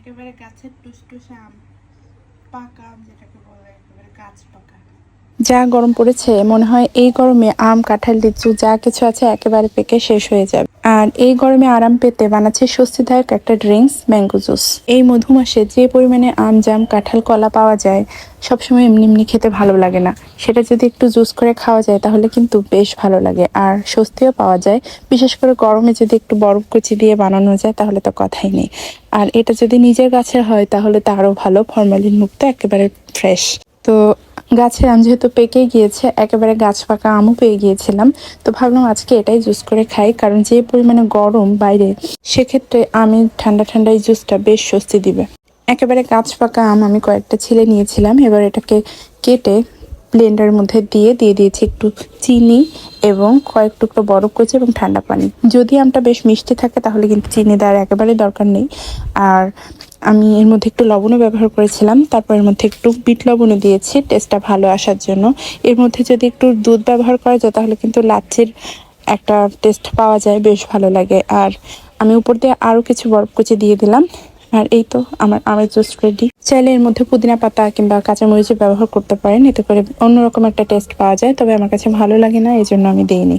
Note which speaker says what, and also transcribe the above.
Speaker 1: একেবারে গাছের টুসটুসে আম, পাকা আম যেটাকে বলে, একেবারে গাছ পাকা।
Speaker 2: যা গরম পড়েছে, মনে হয় এই গরমে আম, কাঁঠাল, লিচু যা কিছু আছে একেবারে পেকে শেষ হয়ে যাবে। আর এই গরমে আরাম পেতে বানাচ্ছে স্বস্তিদায়ক একটা ড্রিঙ্কস, ম্যাঙ্গো জুস। এই মধু মাসে যে পরিমাণে আম, জাম, কাঁঠাল, কলা পাওয়া যায়, সবসময় এমনি এমনি খেতে ভালো লাগে না। সেটা যদি একটু জুস করে খাওয়া যায় তাহলে কিন্তু বেশ ভালো লাগে, আর স্বস্তিও পাওয়া যায়। বিশেষ করে গরমে যদি একটু বরফ কুচি দিয়ে বানানো যায় তাহলে তো কথাই নেই। আর এটা যদি নিজের গাছের হয় তাহলে তো আরো ভালো, ফরমালিন মুক্ত, একেবারে ফ্রেশ। তো গাছের আম যেহেতু পেকে গিয়েছে, একেবারে গাছ পাকা আমও পেয়ে গিয়েছিলাম, তো ভাবলাম আজকে এটাই জুস করে খাই। কারণ যে পরিমাণে গরম বাইরে, সেক্ষেত্রে আমি ঠান্ডা ঠান্ডা এই জুসটা বেশ স্বস্তি দিবে। একেবারে গাছ পাকা আম আমি কয়েকটা ছিলে নিয়েছিলাম। এবার এটাকে কেটে ব্লেন্ডারের মধ্যে দিয়ে দিয়েছি একটু চিনি এবং কয়েক টুকরো বরফ কুচি এবং ঠান্ডা পানি। যদি আমটা বেশ মিষ্টি থাকে তাহলে কিন্তু চিনি দেওয়ার একেবারে দরকার নেই। আর আমি এর মধ্যে একটু লবণও ব্যবহার করেছিলাম, তারপর এর মধ্যে একটু বিট লবণও দিয়েছি টেস্টটা ভালো আসার জন্য। এর মধ্যে যদি একটু দুধ ব্যবহার করা যায় তাহলে কিন্তু লাচ্ছির একটা টেস্ট পাওয়া যায়, বেশ ভালো লাগে। আর আমি উপর দিয়ে আরও কিছু বরফ কুচি দিয়ে দিলাম। আর এই তো আমার আমের জুস রেডি। চাইলে এর মধ্যে পুদিনা পাতা কিংবা কাঁচামরিচের ব্যবহার করতে পারেন, এতে করে অন্যরকম একটা টেস্ট পাওয়া যায়। তবে আমার কাছে ভালো লাগে না, এই জন্য আমি দিইনি।